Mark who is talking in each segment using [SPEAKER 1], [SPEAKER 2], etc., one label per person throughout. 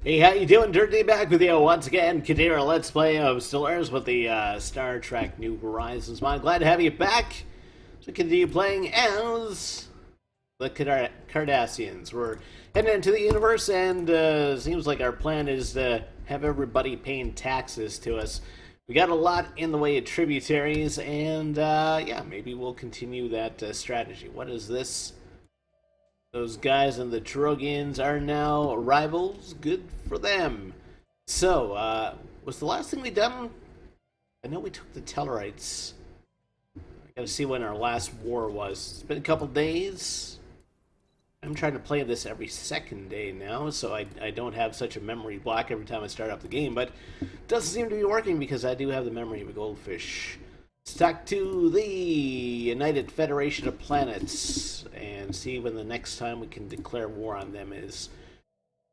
[SPEAKER 1] Hey, how you doing? Durinde back with you once again. Continue our Let's Play of Stellaris with the Star Trek New Horizons mod. Glad to have you back. So we continue playing as the Cardassians. We're heading into the universe, and seems like our plan is to have everybody paying taxes to us. We got a lot in the way of tributaries, and yeah, maybe we'll continue that strategy. What is this? Those guys and the Trogians are now rivals. Good for them. So, was the last thing we done? I know we took the Tellarites. I gotta see when our last war was. It's been a couple days. I'm trying to play this every second day now, so I don't have such a memory block every time I start up the game, but it doesn't seem to be working because I do have the memory of a goldfish. Stuck to the United Federation of Planets and see when the next time we can declare war on them is.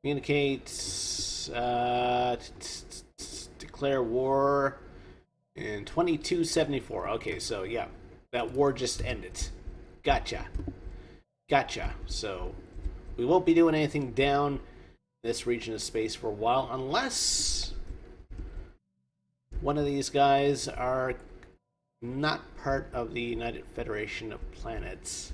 [SPEAKER 1] Communicate, declare war in 2274. Okay, so yeah, that war just ended. Gotcha. So we won't be doing anything down this region of space for a while unless one of these guys are not part of the United Federation of Planets.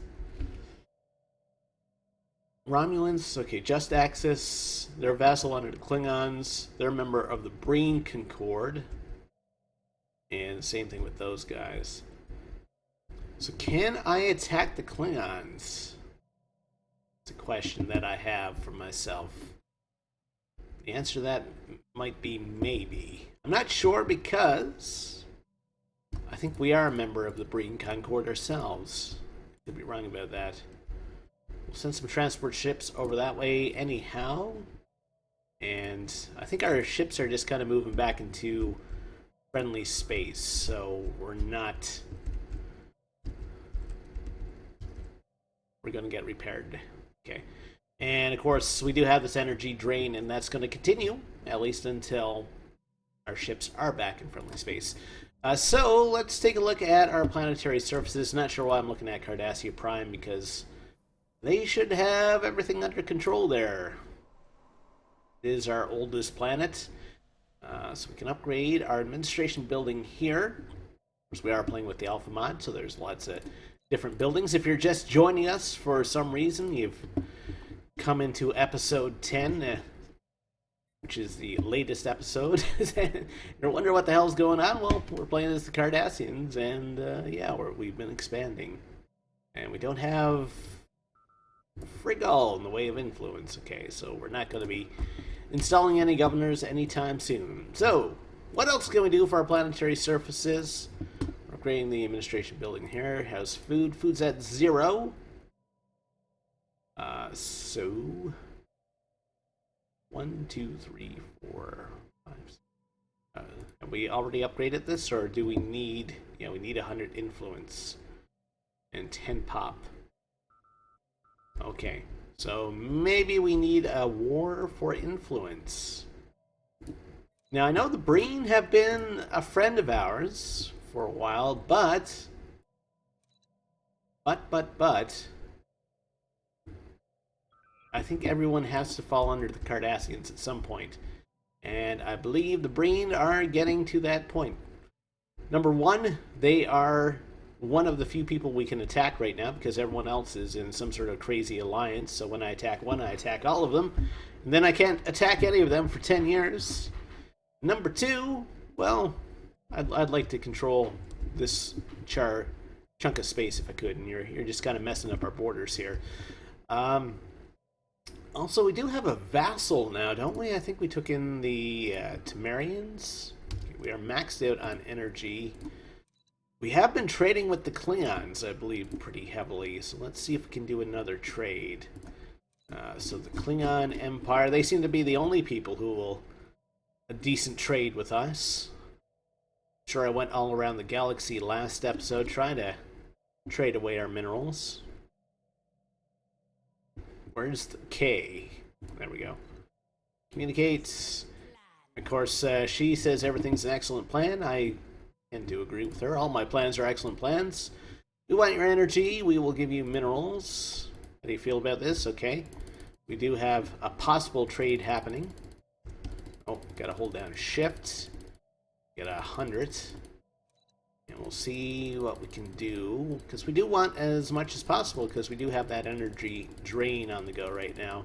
[SPEAKER 1] Romulans, okay, just access. They're vassal under the Klingons. They're a member of the Breen Concord. And same thing with those guys. So can I attack the Klingons? It's a question that I have for myself. The answer to that might be maybe. I'm not sure because I think we are a member of the Breen Concord ourselves. Could be wrong about that. We'll send some transport ships over that way anyhow. And I think our ships are just kind of moving back into friendly space, so we're not... We're going to get repaired. Okay. And of course, we do have this energy drain, and that's going to continue, at least until our ships are back in friendly space. So let's take a look at our planetary surfaces. Not sure why I'm looking at Cardassia Prime, because they should have everything under control there. It is our oldest planet. So we can upgrade our administration building here. Of course, we are playing with the Alpha mod, so there's lots of different buildings. If you're just joining us for some reason, you've come into episode 10, which is the latest episode. You're wondering what the hell's going on? Well, we're playing as the Cardassians, and yeah, we've been expanding. And we don't have Frigol in the way of influence. Okay, so we're not going to be installing any governors anytime soon. So, what else can we do for our planetary surfaces? We're upgrading the administration building here. How's food? Food's at 0. So 1, 2, 3, 4, 5. Have we already upgraded this, or do we need? Yeah, we need 100 influence and 10 pop. Okay, so maybe we need a war for influence. Now I know the Breen have been a friend of ours for a while, but I think everyone has to fall under the Cardassians at some point. And I believe the Breen are getting to that point. Number one, they are one of the few people we can attack right now because everyone else is in some sort of crazy alliance. So when I attack one, I attack all of them. And then I can't attack any of them for 10 years. Number two, well, I'd like to control this chunk of space if I could. And you're just kind of messing up our borders here. Also, we do have a vassal now, don't we? I think we took in the Temerians. We are maxed out on energy. We have been trading with the Klingons, I believe, pretty heavily. So let's see if we can do another trade. So the Klingon Empire, they seem to be the only people who will a decent trade with us. Sure, I went all around the galaxy last episode trying to trade away our minerals. Where's the K? There we go. Communicates. Of course, she says everything's an excellent plan. I tend to agree with her. All my plans are excellent plans. We want your energy. We will give you minerals. How do you feel about this? Okay. We do have a possible trade happening. Oh, gotta hold down shift. Get 100. And we'll see what we can do. Because we do want as much as possible, because we do have that energy drain on the go right now.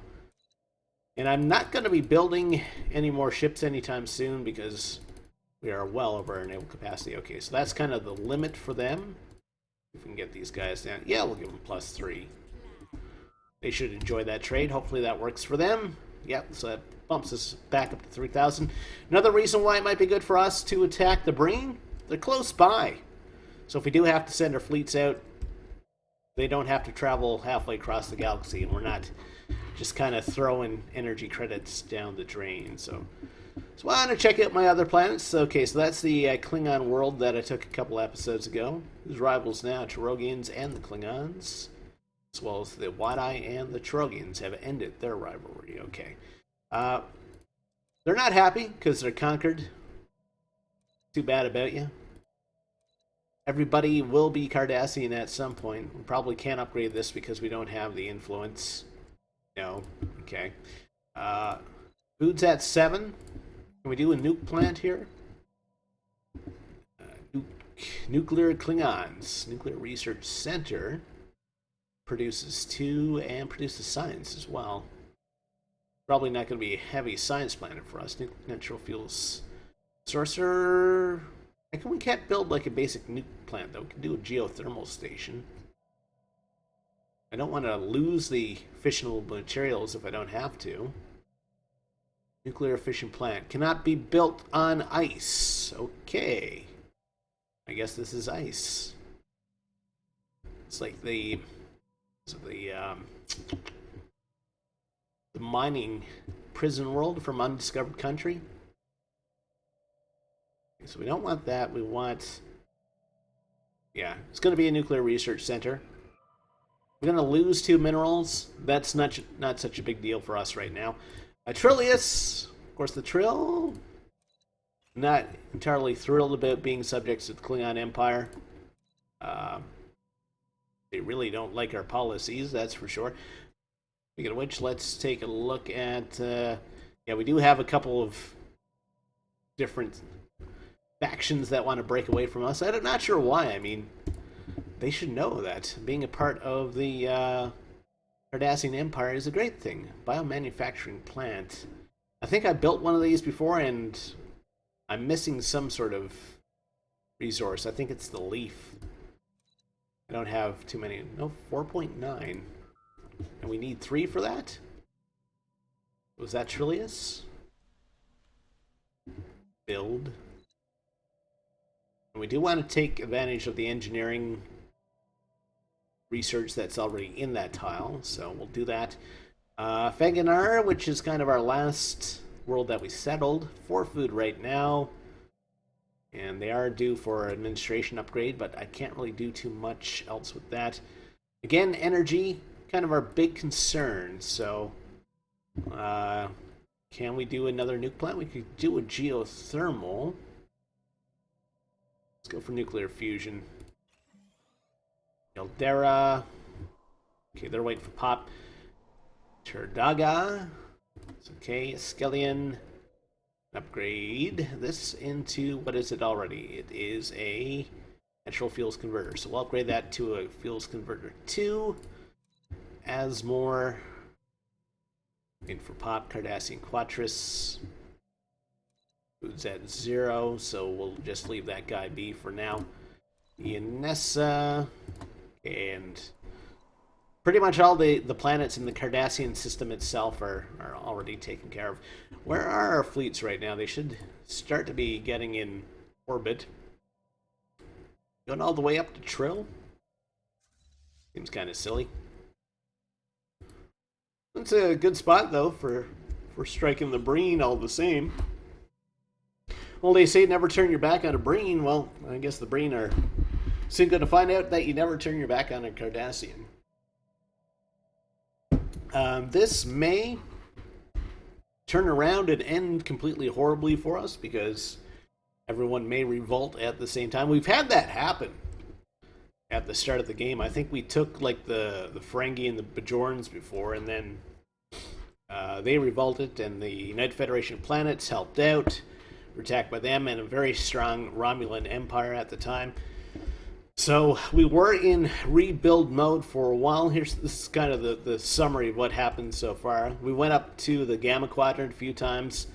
[SPEAKER 1] And I'm not going to be building any more ships anytime soon, because we are well over our naval capacity. Okay, so that's kind of the limit for them. If we can get these guys down. Yeah, we'll give them +3. They should enjoy that trade. Hopefully that works for them. Yep, so that bumps us back up to 3,000. Another reason why it might be good for us to attack the Breen, they're close by. So if we do have to send our fleets out, they don't have to travel halfway across the galaxy, and we're not just kind of throwing energy credits down the drain. So I want to check out my other planets. Okay, so that's the Klingon world that I took a couple episodes ago. Whose rivals now, Cherogians and the Klingons, as well as the Wadai and the Cherogians, have ended their rivalry. Okay. They're not happy because they're conquered. Too bad about you. Everybody will be Cardassian at some point. We probably can't upgrade this because we don't have the influence. No. Okay. Food's at 7. Can we do a nuke plant here? Nuclear Klingons. Nuclear Research Center produces 2 and produces science as well. Probably not going to be a heavy science planet for us. Natural fuels. Sorcerer. We can't build like a basic nuke plant though. We can do a geothermal station. I don't want to lose the fissionable materials if I don't have to. Nuclear fission plant cannot be built on ice. Okay. I guess this is ice. It's like the mining prison world from Undiscovered Country. So we don't want that. We want... Yeah, it's going to be a nuclear research center. We're going to lose 2 minerals. That's not such a big deal for us right now. Trillius, of course, the Trill. Not entirely thrilled about being subjects to the Klingon Empire. They really don't like our policies, that's for sure. Speaking of which, let's take a look at... yeah, we do have a couple of different factions that want to break away from us. I'm not sure why. I mean, they should know that being a part of the Cardassian Empire is a great thing. Biomanufacturing plant. I think I built one of these before, and I'm missing some sort of resource. I think it's the leaf. I don't have too many. No, 4.9. And we need 3 for that? Was that Trillius? Build. And we do want to take advantage of the engineering research that's already in that tile, so we'll do that. Feganar, which is kind of our last world that we settled. 4 food right now. And they are due for administration upgrade, but I can't really do too much else with that. Again, energy, kind of our big concern, so... can we do another nuke plant? We could do a geothermal. Let's go for nuclear fusion. Caldera. Okay, they're waiting for pop. Turdaga. It's okay. Skelion. Upgrade this into, what is it already? It is a natural fuels converter. So we'll upgrade that to a fuels converter 2. Asmore. Waiting for pop. Cardassian Quatris. Food's at 0, so we'll just leave that guy be for now. Ionessa. And pretty much all the planets in the Cardassian system itself are already taken care of. Where are our fleets right now? They should start to be getting in orbit. Going all the way up to Trill? Seems kind of silly. It's a good spot, though, for striking the Breen all the same. Well, they say never turn your back on a Breen. Well, I guess the Breen are soon going to find out that you never turn your back on a Cardassian. This may turn around and end completely horribly for us, because everyone may revolt at the same time. We've had that happen at the start of the game. I think we took like the Ferengi and the Bajorans before, and then They revolted, and the United Federation of Planets helped out. Were attacked by them and a very strong Romulan Empire at the time. So we were in rebuild mode for a while. This is kind of the summary of what happened so far. We went up to the Gamma Quadrant a few times,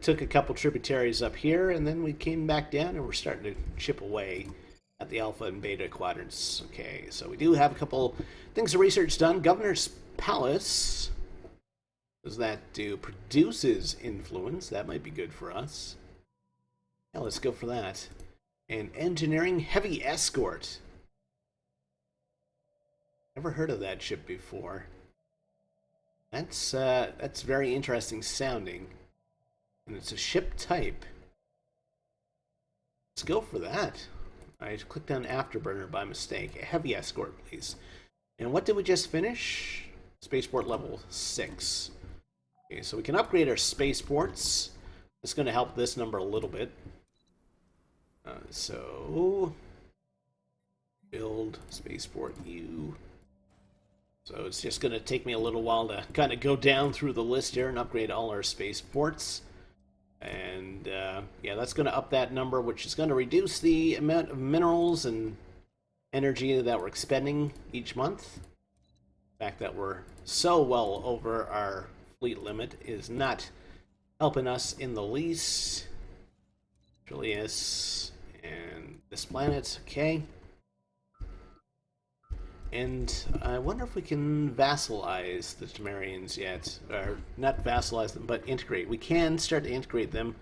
[SPEAKER 1] took a couple tributaries up here, and then we came back down and we're starting to chip away at the Alpha and Beta quadrants. Okay, so we do have a couple things of research done. Governor's Palace. What does that do? Produces influence. That might be good for us. Yeah, let's go for that. And engineering heavy escort. Never heard of that ship before. That's very interesting sounding. And it's a ship type. Let's go for that. I clicked on Afterburner by mistake. A heavy escort, please. And what did we just finish? Spaceport level 6. Okay, so we can upgrade our spaceports. It's going to help this number a little bit. So, build spaceport U. So it's just going to take me a little while to kind of go down through the list here and upgrade all our spaceports. And yeah, that's going to up that number, which is going to reduce the amount of minerals and energy that we're expending each month. The fact that we're so well over our fleet limit is not helping us in the least. Julius and this planet, okay. And I wonder if we can vassalize the Temerians yet. Or not vassalize them, but integrate. We can start to integrate them.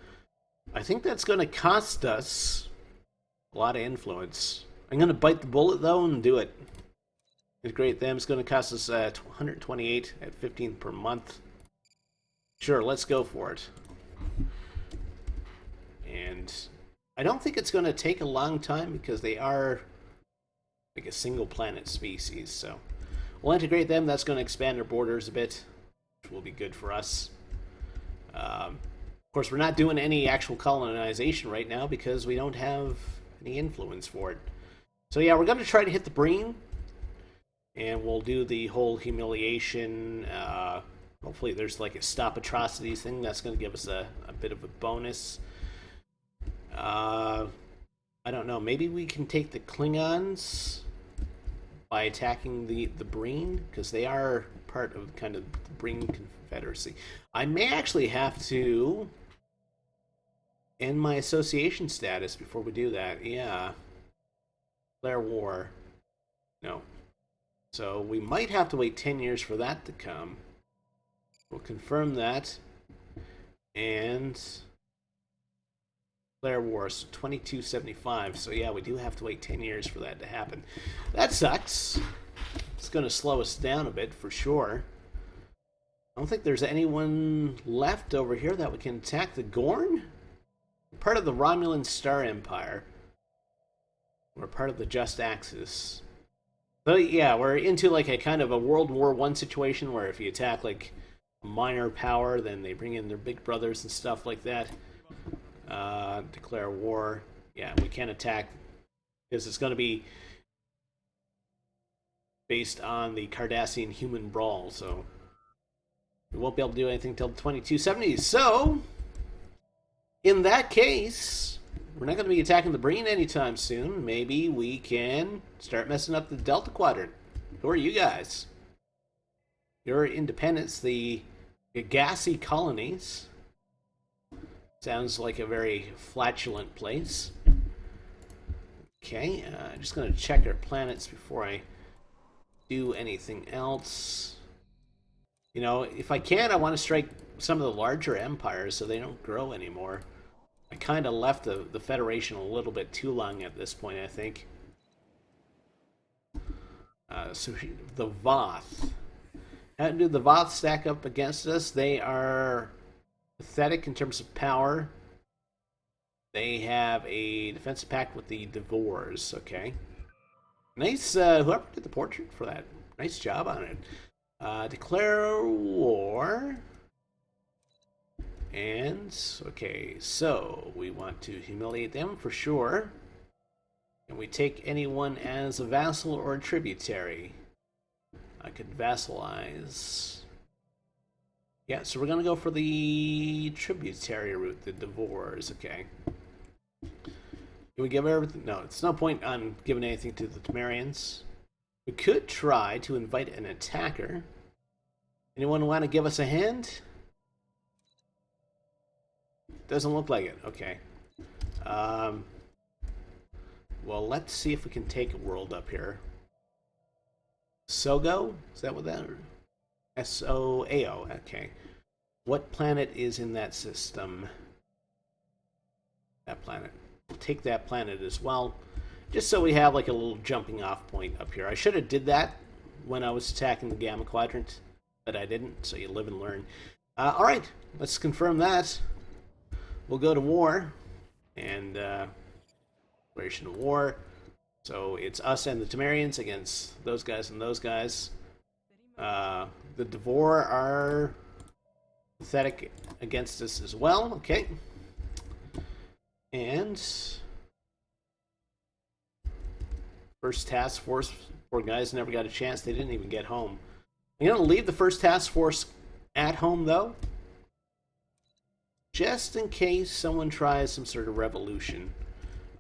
[SPEAKER 1] I think that's going to cost us a lot of influence. I'm going to bite the bullet, though, and do it. Integrate them. It's going to cost us 128 at 15 per month. Sure, let's go for it. And I don't think it's going to take a long time because they are like a single planet species. So we'll integrate them. That's going to expand our borders a bit, which will be good for us. Of course, we're not doing any actual colonization right now because we don't have any influence for it. So yeah, we're going to try to hit the Breen. And we'll do the whole humiliation. Hopefully there's like a stop atrocities thing. That's going to give us a bit of a bonus. I don't know. Maybe we can take the Klingons by attacking the Breen, because they are part of kind of the Breen Confederacy. I may actually have to end my association status before we do that. Yeah. Declare war. No. So we might have to wait 10 years for that to come. We'll confirm that. And declare war, so 2275. So yeah, we do have to wait 10 years for that to happen. That sucks. It's going to slow us down a bit for sure. I don't think there's anyone left over here that we can attack. The Gorn? Part of the Romulan Star Empire. We're part of the Just Axis. So yeah, we're into like a kind of a World War I situation where if you attack like a minor power, then they bring in their big brothers and stuff like that. Declare war. Yeah, we can't attack because it's going to be based on the Cardassian human brawl, so we won't be able to do anything until the 2270s. So, in that case, we're not going to be attacking the Breen anytime soon. Maybe we can start messing up the Delta Quadrant. Who are you guys? Your independence, the Gagassi colonies. Sounds like a very flatulent place. Okay, I'm just going to check our planets before I do anything else. You know, if I can, I want to strike some of the larger empires so they don't grow anymore. I kind of left the Federation a little bit too long at this point, I think. So the Voth. How do the Voth stack up against us? They are pathetic in terms of power. They have a defensive pact with the Devores. Okay. Nice, whoever did the portrait for that. Nice job on it. Declare war. And, okay, so we want to humiliate them for sure. Can we take anyone as a vassal or a tributary? I could vassalize. Yeah, so we're gonna go for the tributary route, the Devores, okay. Can we give everything? No, it's no point on giving anything to the Temerians. We could try to invite an attacker. Anyone want to give us a hand? Doesn't look like it. Okay. Well, let's see if we can take a world up here. Sogo? Is that what that is? S-O-A-O. Okay. What planet is in that system? That planet. We'll take that planet as well. Just so we have like a little jumping off point up here. I should have did that when I was attacking the Gamma Quadrant, but I didn't, so you live and learn. Alright, let's confirm that. We'll go to war, and declaration of war. So it's us and the Temerians against those guys and those guys. The Devore are pathetic against us as well. Okay. And first task force, poor guys never got a chance. They didn't even get home. I'm going to leave the first task force at home, though, just in case someone tries some sort of revolution.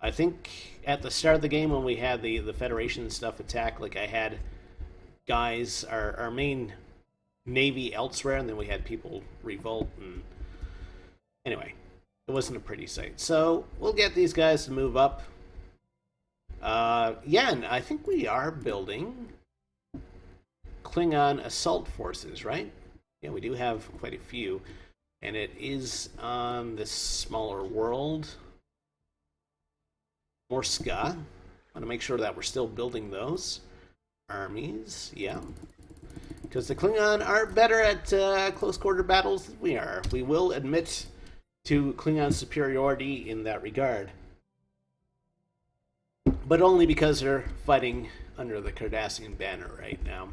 [SPEAKER 1] I think at the start of the game when we had the Federation and stuff attack, like I had guys, our main navy elsewhere, and then we had people revolt, and anyway, it wasn't a pretty sight. So we'll get these guys to move up. Yeah, and I think we are building Klingon assault forces, right? Yeah, we do have quite a few. And it is on this smaller world. Morska. I want to make sure that we're still building those armies. Yeah. Because the Klingon are better at close quarter battles than we are. We will admit to Klingon superiority in that regard. But only because they're fighting under the Cardassian banner right now.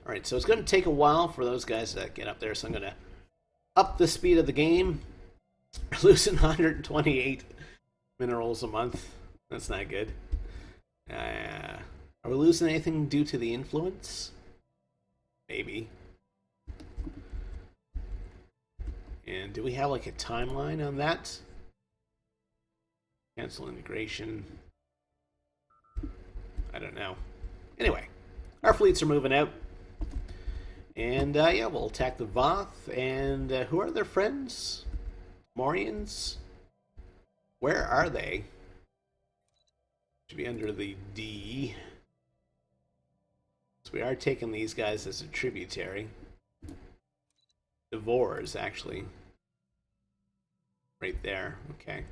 [SPEAKER 1] Alright, so it's going to take a while for those guys to get up there, so I'm going to up the speed of the game. We're losing 128 minerals a month. That's not good. Are we losing anything due to the influence? Maybe. And do we have like a timeline on that? Cancel integration. I don't know. Anyway, our fleets are moving out. And yeah, we'll attack the Voth. And who are their friends? Morians? Where are they? Should be under the D. So we are taking these guys as a tributary. Devores, actually. Right there. Okay.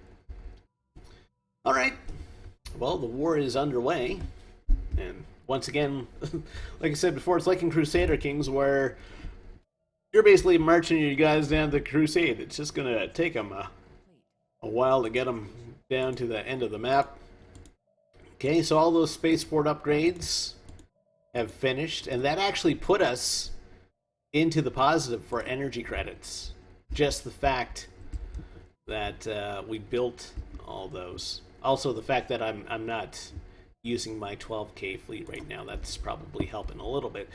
[SPEAKER 1] Alright. Well, the war is underway. And once again, like I said before, it's like in Crusader Kings where you're basically marching your guys down the crusade. It's just going to take them a while to get them down to the end of the map. Okay, so all those spaceport upgrades have finished, and that actually put us into the positive for energy credits. Just the fact that we built all those. Also, the fact that I'm not using my 12K fleet right now, that's probably helping a little bit.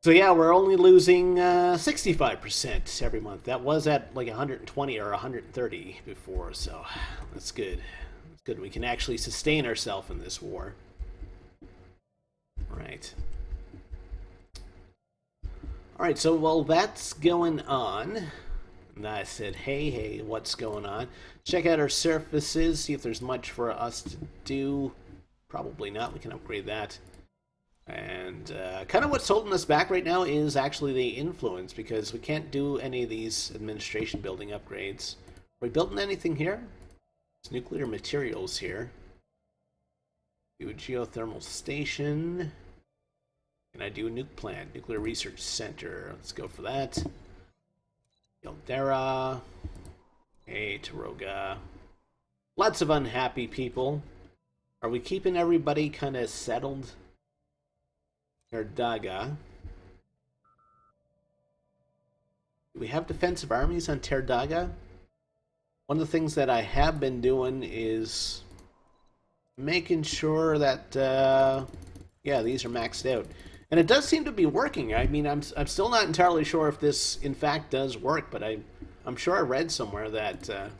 [SPEAKER 1] So yeah, we're only losing 65% every month. That was at like 120 or 130 before, so that's good. That's good. We can actually sustain ourselves in this war. Right. Alright, so while that's going on, and I said, hey, what's going on? Check out our surfaces, see if there's much for us to do. Probably not. We can upgrade that. And kind of what's holding us back right now is actually the influence, because we can't do any of these administration building upgrades. Are we building anything here? There's nuclear materials here. Do a geothermal station. Can I do a nuke plant? Nuclear research center. Let's go for that. Yaldera. Hey, Taroga. Lots of unhappy people. Are we keeping everybody kind of settled? Terdaga. Do we have defensive armies on Terdaga? One of the things that I have been doing is making sure that, yeah, these are maxed out. And it does seem to be working. I mean, I'm still not entirely sure if this, in fact, does work, but I'm sure I read somewhere that the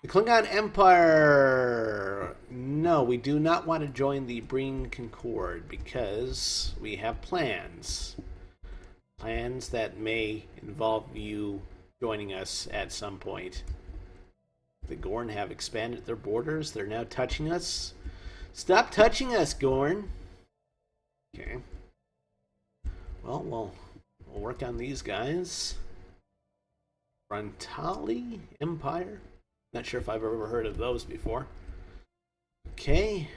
[SPEAKER 1] Klingon Empire... No, we do not want to join the Breen Concord because we have plans. Plans that may involve you joining us at some point. The Gorn have expanded their borders. They're now touching us. Stop touching us, Gorn. Okay. Well, we'll work on these guys. Frontali Empire? Not sure if I've ever heard of those before. Okay.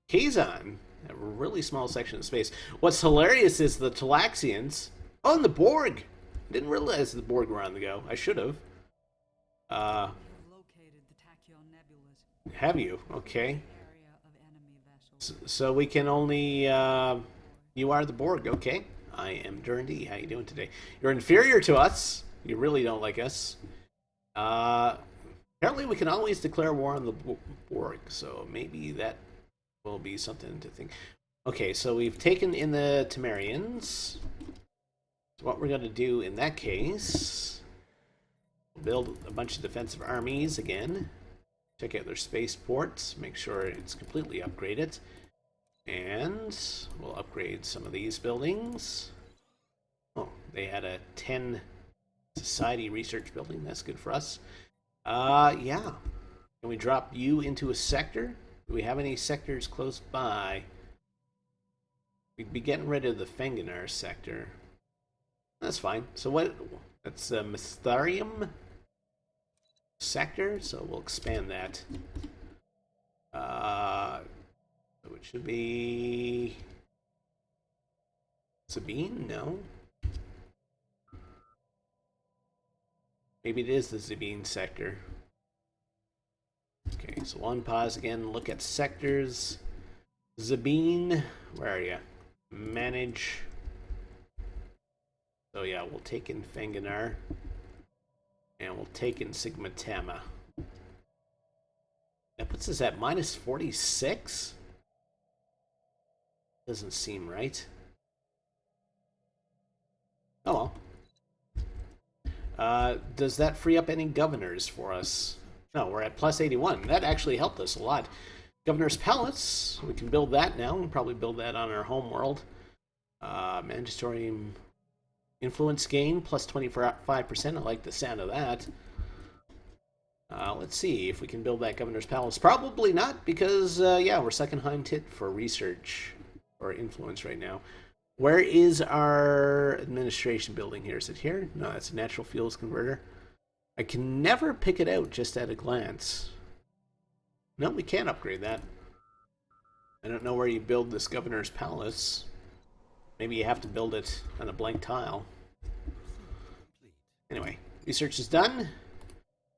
[SPEAKER 1] Kazon. A really small section of space. What's hilarious is the Talaxians. Oh, and the Borg! Didn't realize the Borg were on the go. I should have. Have you? Okay. So we can only... you are the Borg, okay. I am Durinde. How you doing today? You're inferior to us. You really don't like us. Apparently we can always declare war on the Borg, so maybe that will be something to think. Okay, so we've taken in the Temerians. So what we're going to do in that case... build a bunch of defensive armies again. Check out their spaceports. Make sure it's completely upgraded. And we'll upgrade some of these buildings. Oh, they had a 10 society research building. That's good for us. Yeah. Can we drop you into a sector? Do we have any sectors close by? We'd be getting rid of the Fenganar sector. That's fine. So what? That's the Mystarium sector, so we'll expand that. So it should be Sabine? No. Maybe it is the Sabine sector. Okay, so we'll unpause again, look at sectors. Sabine, where are you? Manage. So yeah, we'll take in Fenganar. And we'll take in Sigma Tama. That puts us at minus 46? Doesn't seem right. Oh well. Does that free up any governors for us? No, we're at plus 81. That actually helped us a lot. Governor's Palace, we can build that now. We'll probably build that on our home world. Mandatory influence gain, plus 25%. I like the sound of that. Let's see if we can build that Governor's Palace. Probably not, because, yeah, we're second hind tit for research or influence right now. Where is our administration building here? Is it here? No, that's a natural fuels converter. I can never pick it out just at a glance. No, we can't upgrade that. I don't know where you build this Governor's Palace. Maybe you have to build it on a blank tile. Anyway, research is done.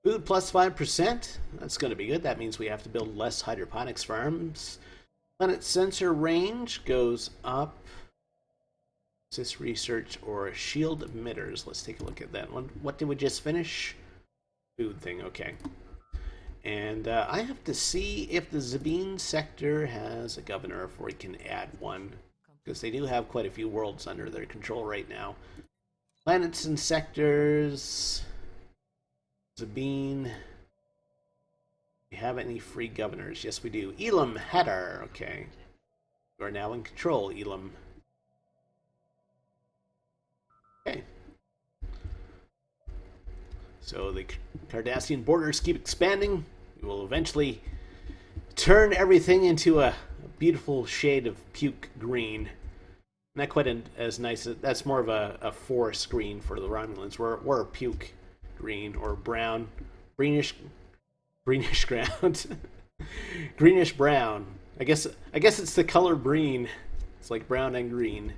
[SPEAKER 1] Food plus 5%. That's going to be good. That means we have to build less hydroponics farms. Planet sensor range goes up. Assist research or shield emitters. Let's take a look at that one. What did we just finish? Food thing, okay. And I have to see if the Sabine sector has a governor, if we can add one. Because they do have quite a few worlds under their control right now. Planets and sectors. Sabine. Do we have any free governors? Yes, we do. Elam Hadar. Okay. You are now in control, Elam. Okay. So the Cardassian borders keep expanding. We will eventually turn everything into a beautiful shade of puke green. Not quite as nice. That's more of a forest green for the Romulans. We're puke green or brown, greenish ground, greenish brown. I guess it's the color green. It's like brown and green.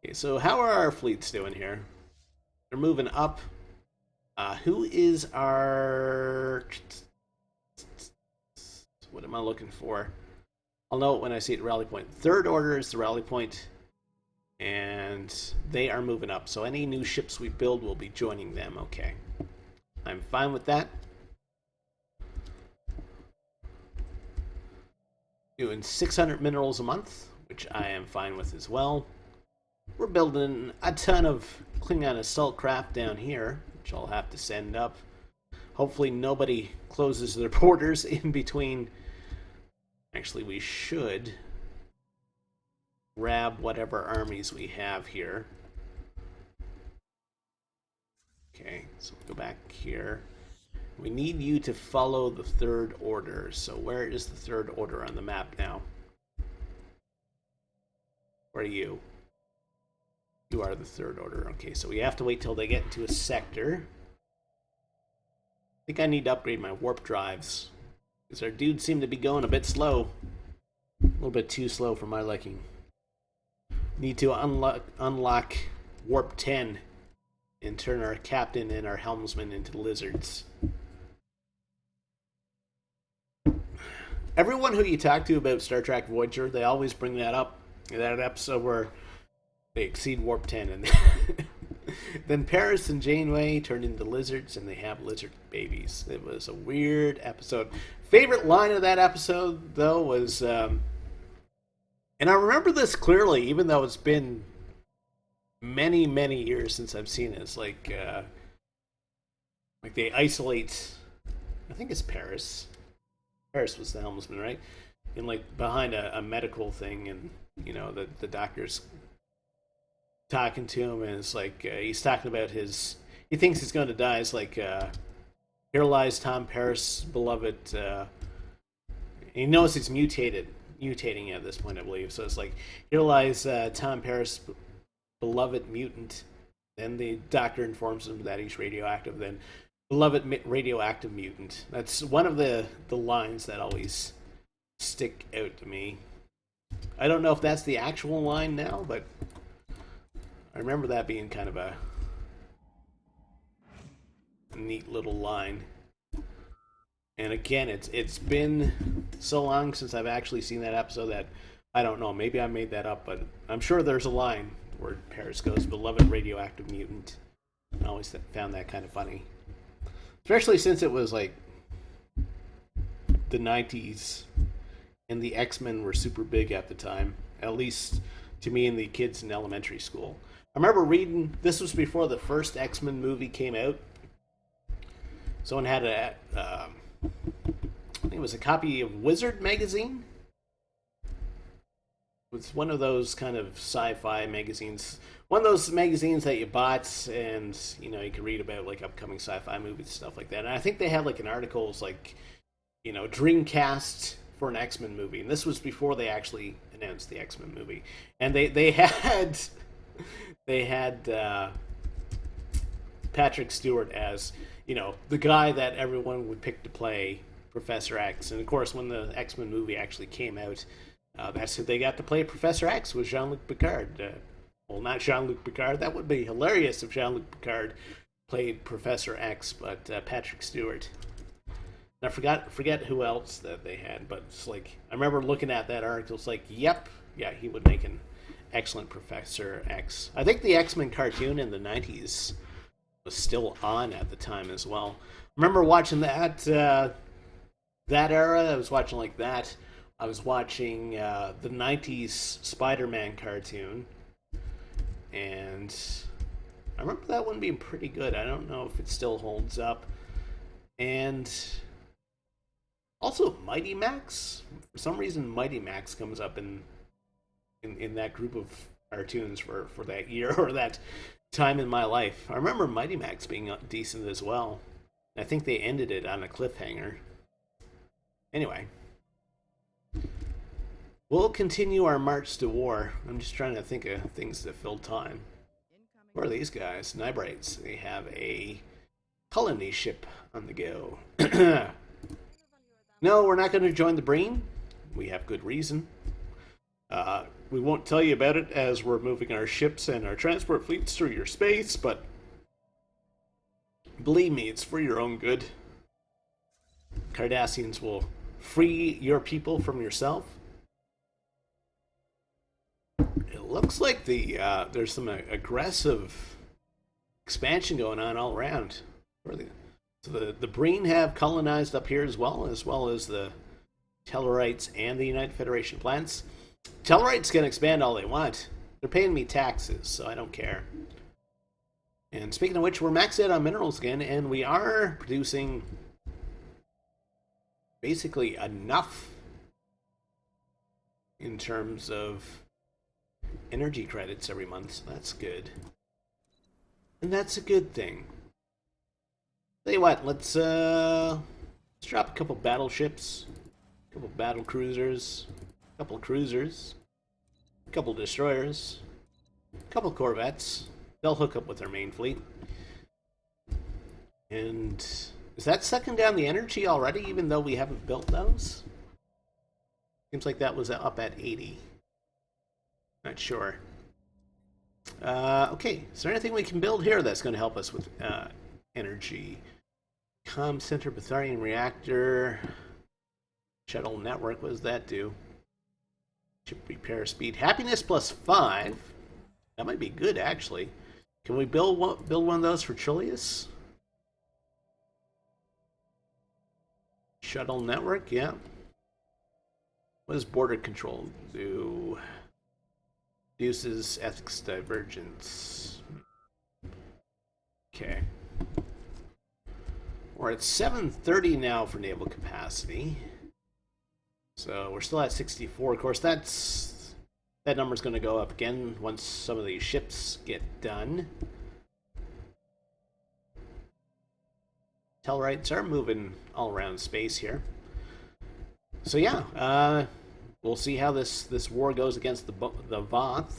[SPEAKER 1] Okay, so how are our fleets doing here? They're moving up. Who is our... What am I looking for? I'll know it when I see it rally point. Third order is the rally point, and they are moving up. So any new ships we build will be joining them. Okay. I'm fine with that. Doing 600 minerals a month. which I am fine with as well. We're building a ton of Klingon assault craft down here, which I'll have to send up. Hopefully nobody closes their borders in between. Actually, we should grab whatever armies we have here. Okay, so we'll go back here. We need you to follow the Third Order. So where is the Third Order on the map now? Where are you? You are the Third Order. Okay, so we have to wait till they get into a sector. I think I need to upgrade my warp drives, because our dudes seem to be going a bit slow. A little bit too slow for my liking. Need to unlock warp 10 and turn our captain and our helmsman into lizards. Everyone who you talk to about Star Trek Voyager, they always bring that up in that episode where they exceed warp 10, and then Paris and Janeway turn into lizards and they have lizard babies. It was a weird episode. Favorite line of that episode, though, was, and I remember this clearly, even though it's been many, many years since I've seen it. It's like they isolate, I think it's Paris. Paris was the helmsman, right? And like behind a medical thing, and you know the doctor's talking to him, and it's like he's talking about his. He thinks he's going to die. It's like here lies Tom Paris, beloved. He knows he's mutating at this point, I believe. So it's like here lies Tom Paris, beloved mutant. Then the doctor informs him that he's radioactive. Then beloved radioactive mutant. That's one of the lines that always stick out to me. I don't know if that's the actual line now, but I remember that being kind of a neat little line. And again, it's been so long since I've actually seen that episode that I don't know. Maybe I made that up, but I'm sure there's a line where Paris goes, beloved radioactive mutant. I always found that kind of funny. Especially since it was like the 90s and the X-Men were super big at the time, at least to me and the kids in elementary school. I remember reading, this was before the first X-Men movie came out. Someone had I think it was a copy of Wizard magazine. It's one of those kind of sci-fi magazines. One of those magazines that you bought and, you know, you could read about like upcoming sci-fi movies, stuff like that. And I think they had like an article, was like, you know, Dreamcast for an X-Men movie. And this was before they actually announced the X-Men movie. And they had Patrick Stewart as, you know, the guy that everyone would pick to play Professor X. And of course, when the X-Men movie actually came out, that's who they got to play Professor X, was Jean-Luc Picard. Well, not Jean-Luc Picard. That would be hilarious if Jean-Luc Picard played Professor X, but Patrick Stewart. And I forget who else that they had, but it's like, I remember looking at that article, it's like, yep, yeah, he would make an excellent Professor X. I think the X-Men cartoon in the 90s was still on at the time as well. I remember watching that era. I was watching like that. I was watching the 90s Spider-Man cartoon, and I remember that one being pretty good. I don't know if it still holds up. And also Mighty Max. For some reason, Mighty Max comes up in that group of cartoons for that year or that time in my life. I remember Mighty Max being decent as well. I think they ended it on a cliffhanger. Anyway. We'll continue our march to war. I'm just trying to think of things that fill time. Who are these guys? Nibrites. They have a colony ship on the go. No, we're not going to join the Breen. We have good reason. We won't tell you about it as we're moving our ships and our transport fleets through your space, but believe me, it's for your own good. Cardassians will free your people from yourself. It looks like there's some aggressive expansion going on all around. So the Breen have colonized up here as well as the Tellarites and the United Federation planets. Tellarites can expand all they want. They're paying me taxes, so I don't care. And speaking of which, we're maxed out on minerals again, and we are producing basically enough in terms of energy credits every month, so that's good. And that's a good thing. Tell you what, let's drop a couple battleships, a couple battle cruisers, a couple cruisers, a couple destroyers, a couple corvettes. They'll hook up with our main fleet. And is that sucking down the energy already, even though we haven't built those? Seems like that was up at 80. Not sure. Okay, is there anything we can build here that's going to help us with energy? Comm center, Betharian reactor, shuttle network. What does that do? Ship repair speed. Happiness +5. That might be good, actually. Can we build one of those for Trillius? Shuttle network, yeah. What does border control do? Reduces ethics divergence. Okay. We're at 730 now for naval capacity. So we're still at 64. Of course, that number's going to go up again once some of these ships get done. Tellarites are moving all around space here. So yeah, we'll see how this war goes against the Voth.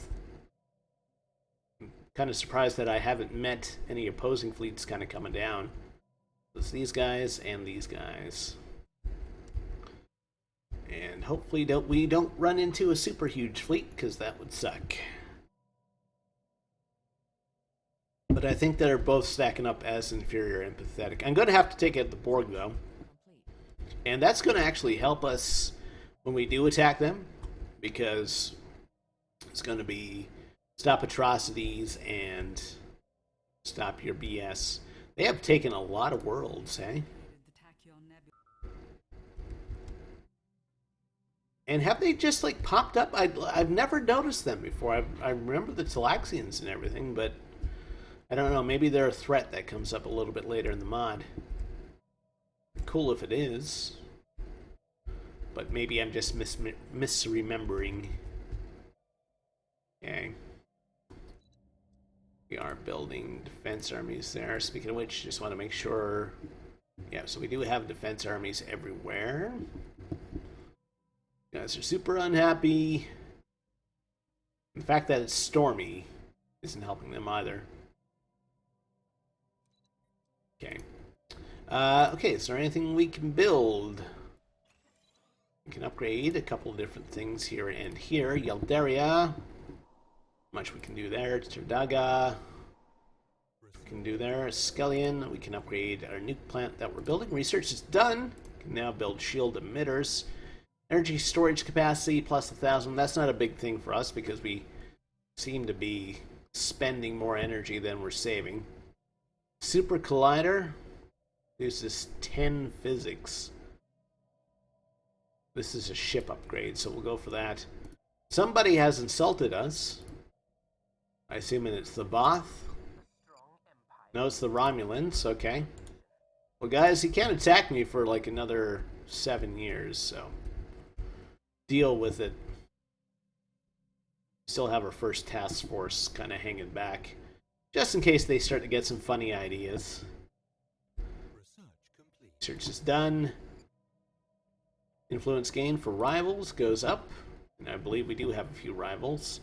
[SPEAKER 1] I'm kind of surprised that I haven't met any opposing fleets kind of coming down. It's these guys and these guys. And hopefully we don't run into a super huge fleet, because that would suck. But I think they're both stacking up as inferior and pathetic. I'm going to have to take out the Borg, though. And that's going to actually help us when we do attack them, because it's going to be stop atrocities and stop your BS. They have taken a lot of worlds, eh? And have they just, like, popped up? I've never noticed them before. I remember the Talaxians and everything, but I don't know. Maybe they're a threat that comes up a little bit later in the mod. Cool if it is. But maybe I'm just misremembering. Okay. We are building defense armies there. Speaking of which, just want to make sure... Yeah, so we do have defense armies everywhere. You guys are super unhappy. The fact that it's stormy isn't helping them either. Okay. Okay, is there anything we can build? We can upgrade a couple of different things here and here. Yaldaria. Much we can do there. Terdaga. We can do there. Skellion. We can upgrade our nuke plant that we're building. Research is done. We can now build shield emitters. Energy storage capacity plus 1,000. That's not a big thing for us because we seem to be spending more energy than we're saving. Super Collider uses 10 physics. This is a ship upgrade, so we'll go for that. Somebody has insulted us. I assume it's the Voth. No, it's the Romulans. Okay. Well, guys, he can't attack me for like another 7 years, so deal with it. Still have our first task force kind of hanging back, just in case they start to get some funny ideas. Research is done. Influence gain for rivals goes up, and I believe we do have a few rivals.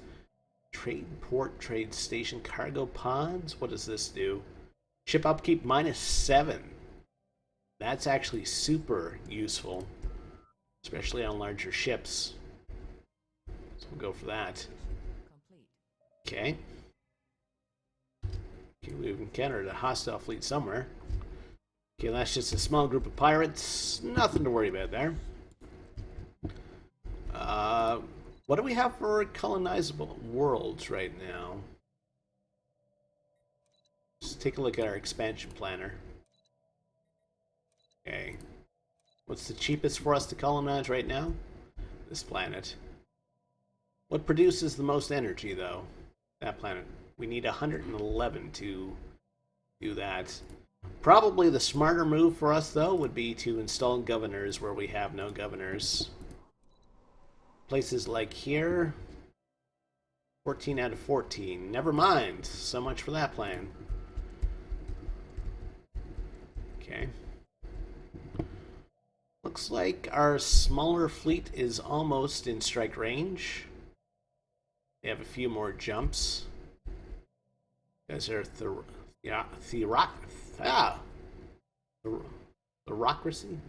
[SPEAKER 1] Trade port, trade station, cargo pods. What does this do? Ship upkeep -7. That's actually super useful, especially on larger ships. So we'll go for that. Okay. Okay, we've encountered a hostile fleet somewhere. Okay, that's just a small group of pirates. Nothing to worry about there. What do we have for colonizable worlds right now? Just take a look at our expansion planner. Okay. What's the cheapest for us to colonize right now? This planet. What produces the most energy, though? That planet. We need 111 to do that. Probably the smarter move for us, though, would be to install governors where we have no governors. Places like here, 14 out of 14. Never mind. So much for that plan. Okay. Looks like our smaller fleet is almost in strike range. They have a few more jumps. Guys are Theocracy?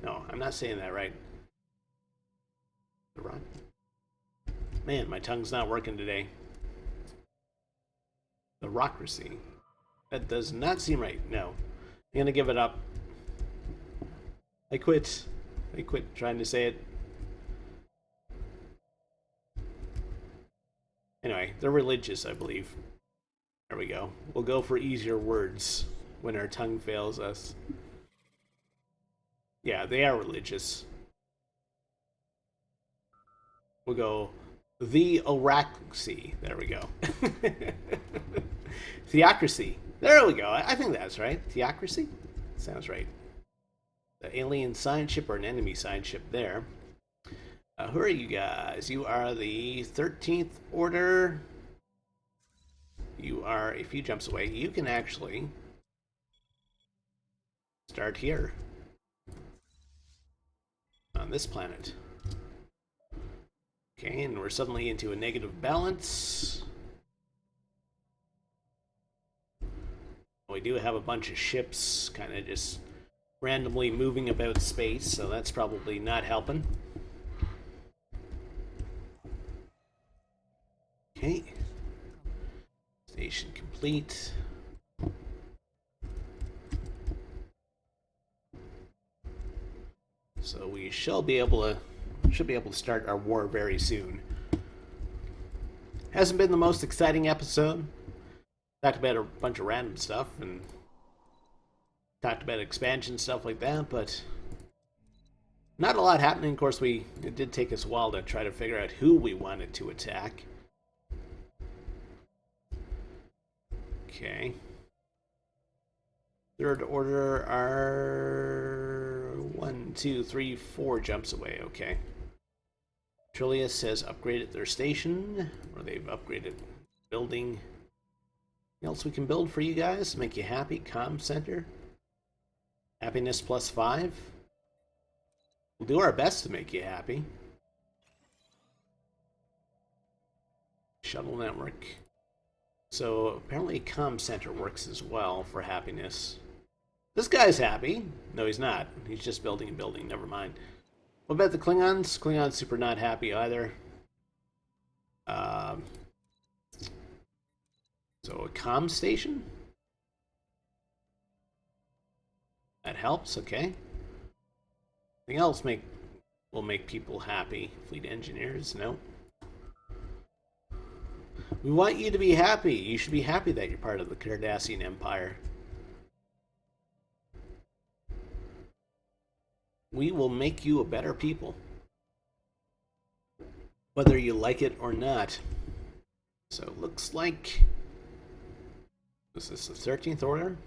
[SPEAKER 1] No, I'm not saying that right. Man, my tongue's not working today. Theocracy. That does not seem right. No. I'm gonna give it up. I quit. I quit trying to say it. Anyway, they're religious, I believe. There we go. We'll go for easier words when our tongue fails us. Yeah, they are religious. We'll go the Oracracy. There we go. Theocracy. There we go. I think that's right. Theocracy? Sounds right. The alien science ship or an enemy science ship there. Who are you guys? You are the 13th Order. You are a few jumps away. You can actually start here on this planet. Okay, and we're suddenly into a negative balance. We do have a bunch of ships kind of just randomly moving about space, so that's probably not helping. Okay. Station complete. So we should be able to start our war very soon. Hasn't been the most exciting episode. Talked about a bunch of random stuff and talked about expansion stuff like that, but not a lot happening. Of course, it did take us a while to try to figure out who we wanted to attack. Okay. Third Order are 1, 2, 3, 4 jumps away. Okay. Trillius has upgraded their station, or they've upgraded building. Anything else we can build for you guys to make you happy? Comm center. Happiness +5. We'll do our best to make you happy. Shuttle network. So apparently comm center works as well for happiness. This guy's happy. No, he's not. He's just building a building. Never mind. What about the Klingons? Klingons super not happy either. So a comm station? That helps, okay. Anything else will make people happy? Fleet engineers? No. We want you to be happy. You should be happy that you're part of the Cardassian Empire. We will make you a better people, whether you like it or not. So it looks like... Is this the 13th Order?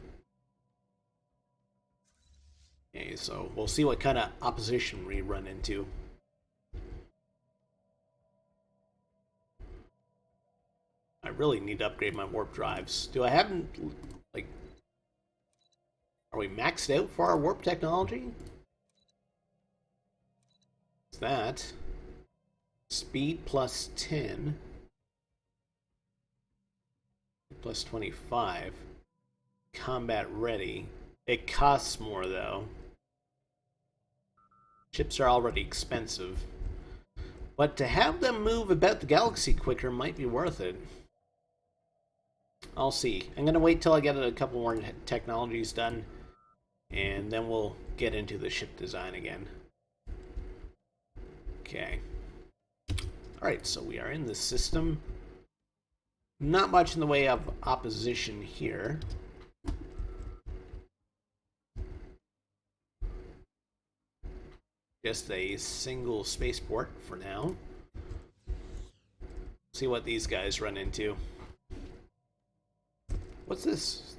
[SPEAKER 1] Okay, so we'll see what kind of opposition we run into. I really need to upgrade my warp drives. Do I haven't, like... Are we maxed out for our warp technology? What's that? Speed +10. +25. Combat ready. It costs more, though. Ships are already expensive. But to have them move about the galaxy quicker might be worth it. I'll see. I'm going to wait till I get a couple more technologies done, and then we'll get into the ship design again. Okay. Alright, so we are in the system. Not much in the way of opposition here. Just a single spaceport for now. See what these guys run into. What's this?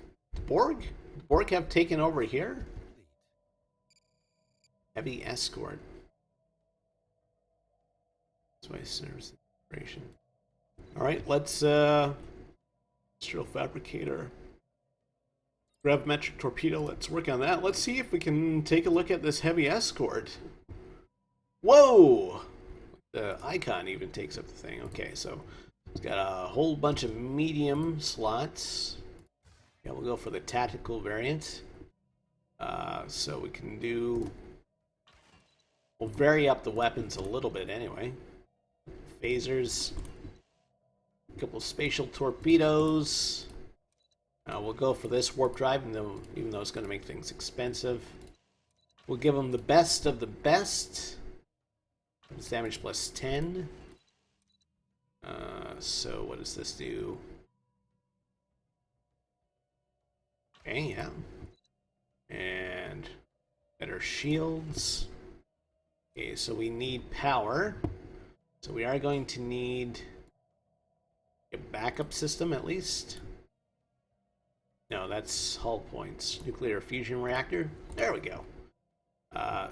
[SPEAKER 1] Borg? Borg have taken over here? Heavy escort. That's why service integration. Alright, let's industrial fabricator. Gravimetric torpedo, let's work on that. Let's see if we can take a look at this heavy escort. Whoa! The icon even takes up the thing. Okay, so it's got a whole bunch of medium slots. Yeah, we'll go for the tactical variant. So we can do... We'll vary up the weapons a little bit anyway. Phasers. A couple spatial torpedoes. We'll go for this warp drive, even though it's going to make things expensive. We'll give them the best of the best. It's damage plus 10. So what does this do? Okay, yeah. And better shields. Okay, so we need power. So we are going to need a backup system at least. No, that's hull points. Nuclear fusion reactor. There we go.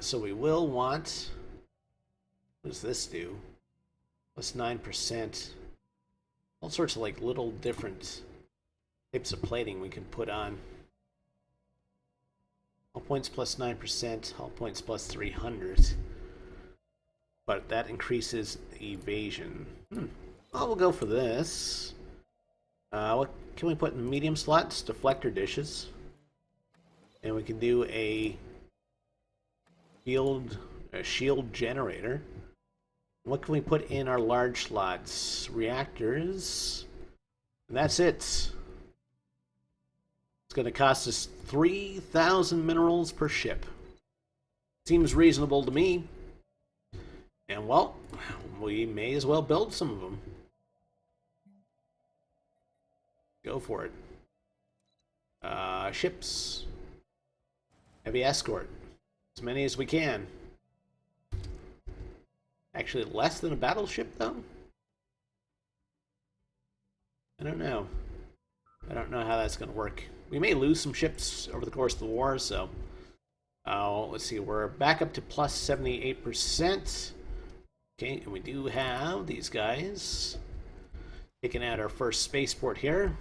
[SPEAKER 1] So we will want... What does this do? Plus 9%. All sorts of like little different types of plating we can put on. Hull points plus 9%, hull points plus 300. But that increases evasion. Well, we'll go for this. What can we put in medium slots? Deflector dishes. And we can do a shield generator. What can we put in our large slots? Reactors. And that's it. It's going to cost us 3,000 minerals per ship. Seems reasonable to me. And well, we may as well build some of them. Go for it. Ships. Heavy escort. As many as we can. Actually, less than a battleship, though? I don't know. I don't know how that's going to work. We may lose some ships over the course of the war, so... let's see, we're back up to plus 78%. Okay, and we do have these guys. Taking out our first spaceport here.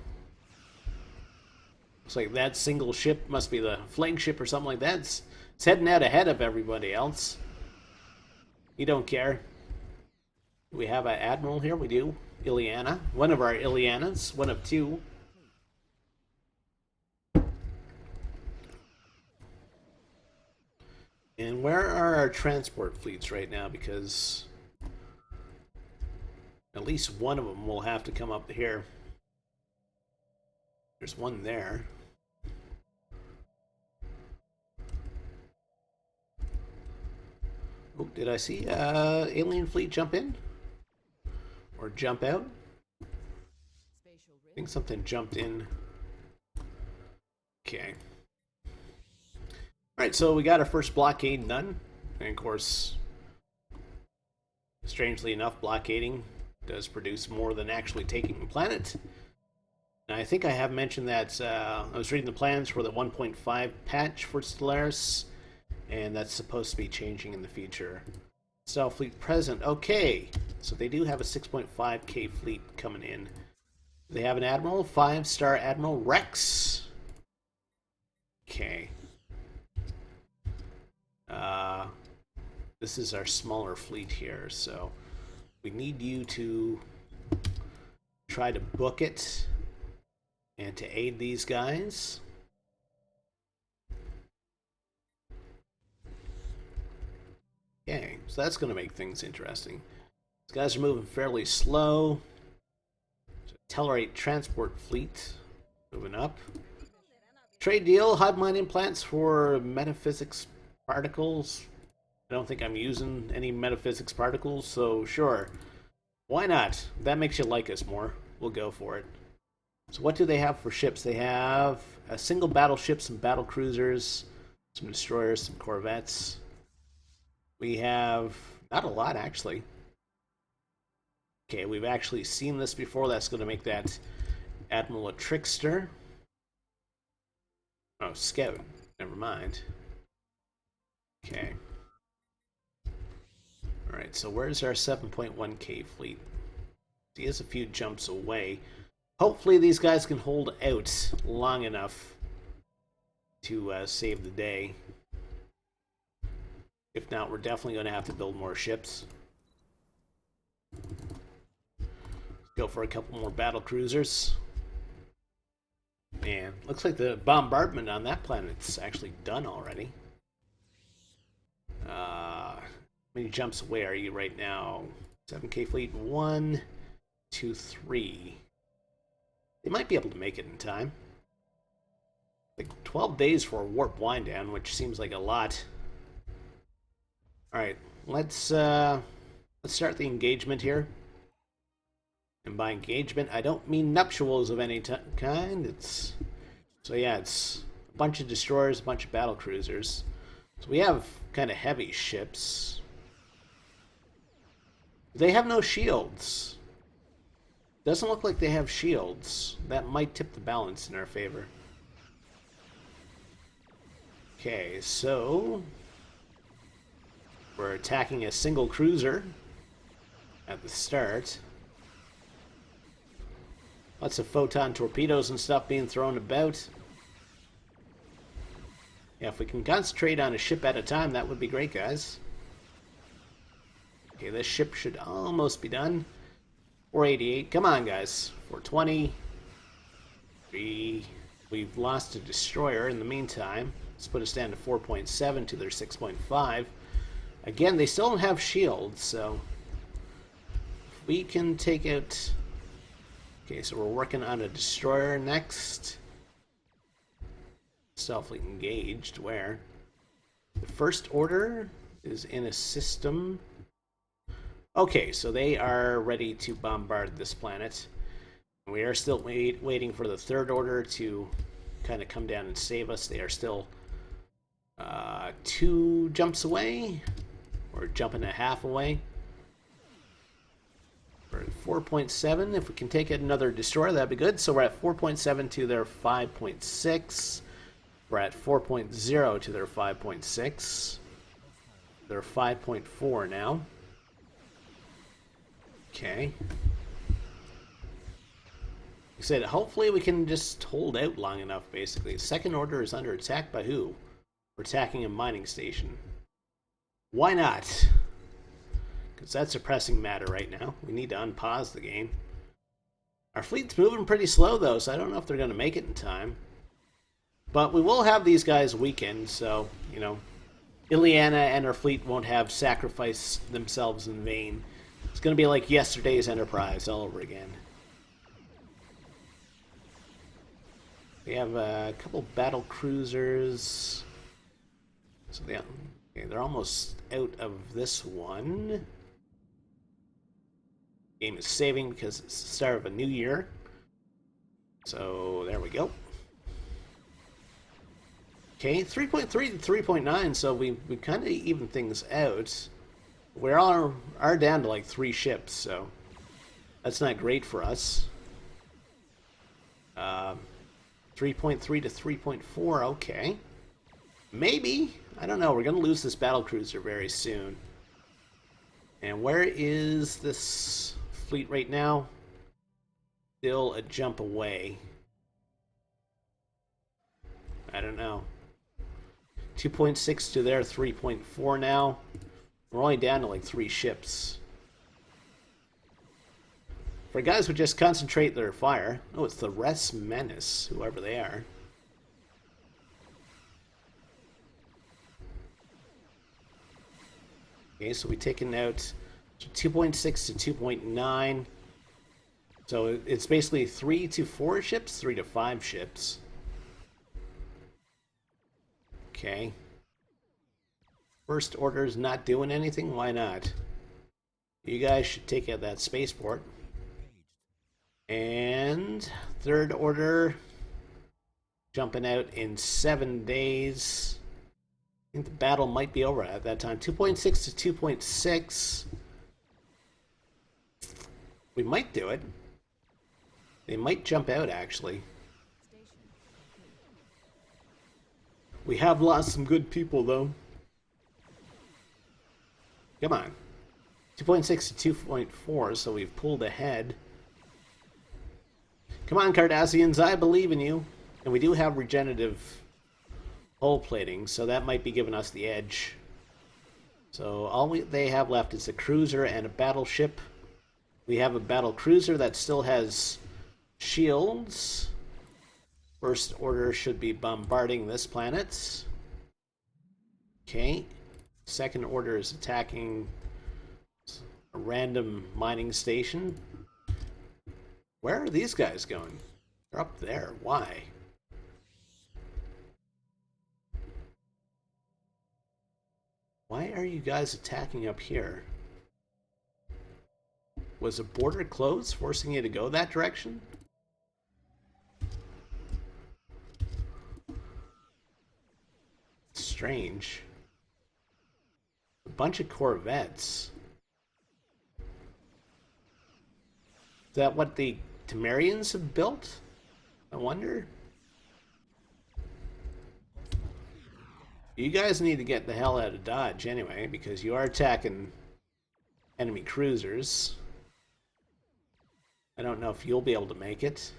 [SPEAKER 1] Looks like that single ship must be the flagship or something like that. It's heading out ahead of everybody else. You don't care. We have an admiral here. We do. Ileana. One of our Ileanas. One of two. And where are our transport fleets right now? Because at least one of them will have to come up here. There's one there. Oh, did I see alien fleet jump in? Or jump out? I think something jumped in. Okay. Alright, so we got our first blockade done. And of course, strangely enough, blockading does produce more than actually taking the planet. And I think I have mentioned that I was reading the plans for the 1.5 patch for Stellaris. And that's supposed to be changing in the future. Starfleet present. Okay. So they do have a 6.5k fleet coming in. They have an admiral, 5-star Admiral Rex. Okay. This is our smaller fleet here, so we need you to try to book it and to aid these guys. Okay, so that's going to make things interesting. These guys are moving fairly slow. So Tellarite transport fleet moving up. Trade deal, hive mind implants for metaphysics particles. I don't think I'm using any metaphysics particles, so sure. Why not? That makes you like us more. We'll go for it. So what do they have for ships? They have a single battleship, some battle cruisers, some destroyers, some corvettes. We have not a lot, actually. Okay, we've actually seen this before. That's going to make that Admiral a trickster. Oh, scout. Never mind. Okay. Alright, so where's our 7.1k fleet? He is a few jumps away. Hopefully these guys can hold out long enough to save the day. If not, we're definitely going to have to build more ships. Go for a couple more battle cruisers. And looks like the bombardment on that planet's actually done already. How many jumps away are you right now? 7k fleet. 1, 2, 3. They might be able to make it in time. Like 12 days for a warp wind down, which seems like a lot. Alright, let's start the engagement here. And by engagement, I don't mean nuptials of any kind. It's a bunch of destroyers, a bunch of battle cruisers. So we have kind of heavy ships. They have no shields. Doesn't look like they have shields. That might tip the balance in our favor. Okay, so we're attacking a single cruiser at the start. Lots of photon torpedoes and stuff being thrown about. Yeah, if we can concentrate on a ship at a time, that would be great, guys. Okay, this ship should almost be done. 488. Come on, guys. 420. We've lost a destroyer in the meantime. Let's put us down to 4.7 to their 6.5. Again, they still don't have shields, so if we can take out... Okay, so we're working on a destroyer next. Stealthily engaged. Where? The First Order is in a system. Okay, so they are ready to bombard this planet. We are still waiting for the Third Order to kind of come down and save us. They are still 2 jumps away, or jumping a half away. We're at 4.7. If we can take another destroyer, that'd be good. So we're at 4.7 to their 5.6. We're at 4.0 to their 5.6. They're 5.4 now. Okay. Like I said, hopefully we can just hold out long enough, basically. Second Order is under attack by who? We're attacking a mining station. Why not? Because that's a pressing matter right now. We need to unpause the game. Our fleet's moving pretty slow, though, so I don't know if they're going to make it in time. But we will have these guys weakened, so, you know, Ileana and her fleet won't have sacrificed themselves in vain. It's going to be like yesterday's Enterprise all over again. We have a couple battle cruisers. So they're almost out of this one. Game is saving because it's the start of a new year. So there we go. Okay, 3.3 to 3.9, so we kind of even things out. We are down to like 3 ships, so that's not great for us. 3.3 to 3.4, okay. Maybe. I don't know. We're going to lose this battlecruiser very soon. And where is this fleet right now? Still a jump away. I don't know. 2.6 to their 3.4 now. We're only down to like 3 ships. For guys who just concentrate their fire. Oh, it's the Res Menace, whoever they are. Okay, so we've taken out 2.6 to 2.9. So it's basically 3 to 4 ships, 3 to 5 ships. Okay. First Order's not doing anything? Why not? You guys should take out that spaceport. And Third Order jumping out in 7 days. I think the battle might be over at that time. 2.6 to 2.6. We might do it. They might jump out, actually. We have lost some good people, though. Come on. 2.6 to 2.4, so we've pulled ahead. Come on, Cardassians, I believe in you. And we do have regenerative hull plating, so that might be giving us the edge. So all they have left is a cruiser and a battleship. We have a battle cruiser that still has shields. First Order should be bombarding this planet. Okay. Second Order is attacking a random mining station. Where are these guys going? They're up there. Why? Why are you guys attacking up here? Was a border closed, forcing you to go that direction? Strange. A bunch of Corvettes. Is that what the Temerians have built? I wonder. You guys need to get the hell out of Dodge anyway, because you are attacking enemy cruisers. I don't know if you'll be able to make it.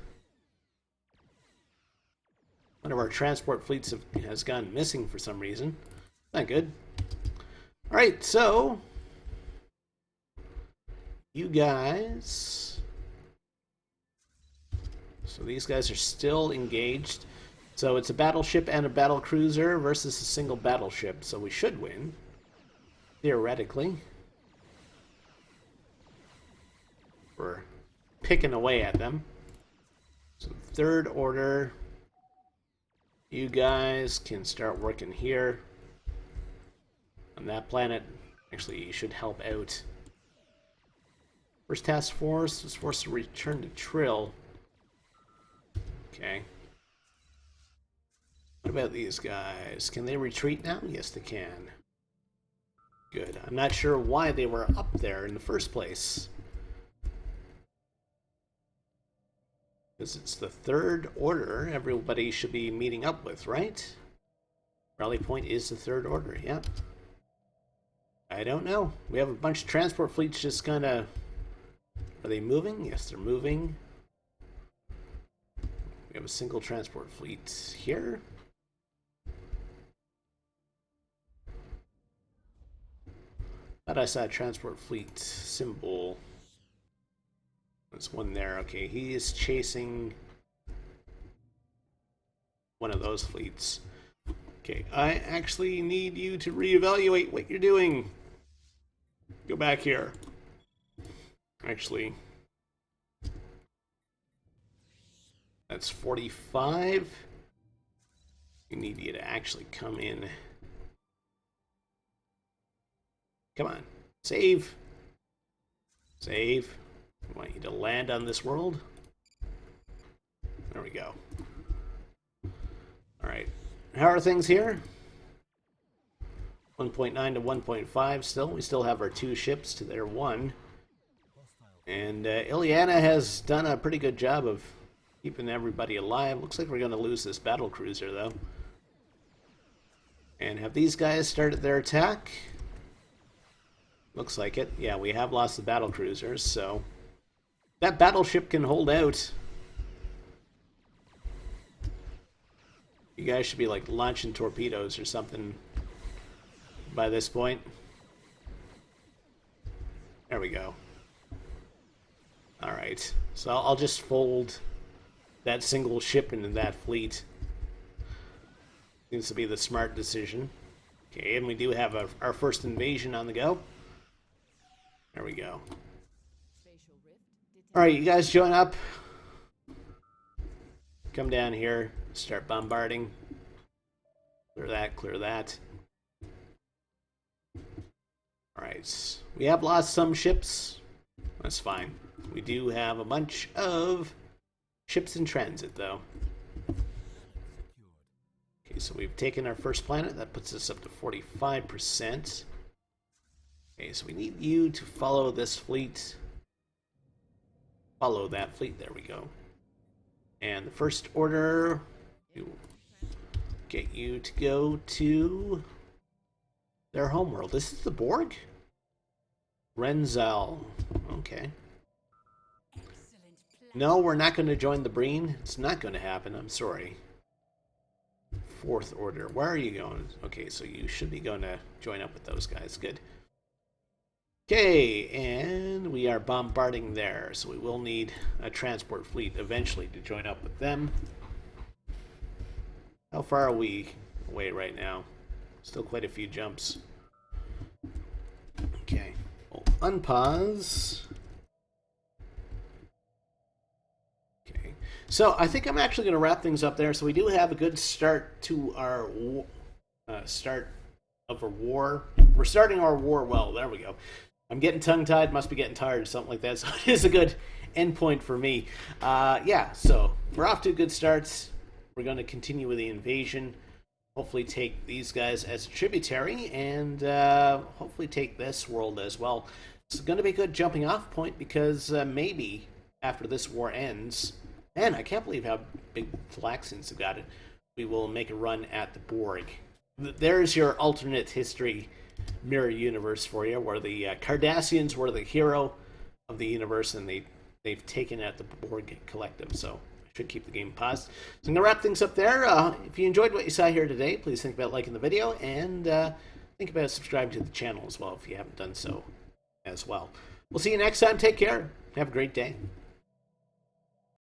[SPEAKER 1] One of our transport fleets has gone missing for some reason. Not good. Alright, so you guys... So these guys are still engaged. So it's a battleship and a battle cruiser versus a single battleship. So we should win, theoretically. We're picking away at them. So Third Order, you guys can start working here. On that planet, actually, you should help out. First Task Force was forced to return to Trill. Okay. What about these guys? Can they retreat now? Yes, they can. Good. I'm not sure why they were up there in the first place. Because it's the Third Order everybody should be meeting up with, right? Rally point is the Third Order, yeah. I don't know. We have a bunch of transport fleets just kind of... Are they moving? Yes, they're moving. We have a single transport fleet here. Thought I saw a transport fleet symbol. There's one there. Okay, he is chasing one of those fleets. Okay, I actually need you to reevaluate what you're doing. Go back here. Actually, that's 45. We need you to actually come in. Come on. Save. Save. I want you to land on this world. There we go. Alright. How are things here? 1.9 to 1.5 still. We still have our 2 ships to their 1. And Ileana has done a pretty good job of keeping everybody alive. Looks like we're going to lose this battle cruiser, though. And have these guys started their attack? Looks like it. Yeah, we have lost the battle cruisers, so... That battleship can hold out. You guys should be, like, launching torpedoes or something by this point. There we go. Alright, so I'll just fold that single ship into that fleet. Seems to be the smart decision. Okay, and we do have our first invasion on the go. There we go. Alright, you guys join up. Come down here, start bombarding. Clear that, clear that. Alright, we have lost some ships. That's fine. We do have a bunch of ships in transit, though. Okay, so we've taken our first planet. That puts us up to 45%. Okay, so we need you to follow this fleet. follow that fleet. There we go. And the First Order, get you to go to their homeworld. This is the Borg? Renzel. Okay. No, we're not going to join the Breen. It's not going to happen. I'm sorry. Fourth Order. Where are you going? Okay, so you should be going to join up with those guys. Good. Okay, and we are bombarding there, so we will need a transport fleet eventually to join up with them. How far are we away right now? Still quite a few jumps. Okay, we'll unpause. Okay, so I think I'm actually going to wrap things up there. So we do have a good start to our start of a war. We're starting our war well. There we go. I'm getting tongue-tied, must be getting tired or something like that, so it is a good endpoint for me. Yeah, so we're off to a good start. We're going to continue with the invasion, hopefully take these guys as a tributary, and hopefully take this world as well. It's going to be a good jumping-off point, because maybe after this war ends, and I can't believe how big Flaxians have got it, we will make a run at the Borg. There's your alternate history mirror universe for you, where the Cardassians were the hero of the universe, and they've taken out the Borg Collective. So I should keep the game paused. So I'm gonna wrap things up there. If you enjoyed what you saw here today, please think about liking the video, and think about subscribing to the channel as well if you haven't done so as well. We'll see you next time. Take care. Have a great day.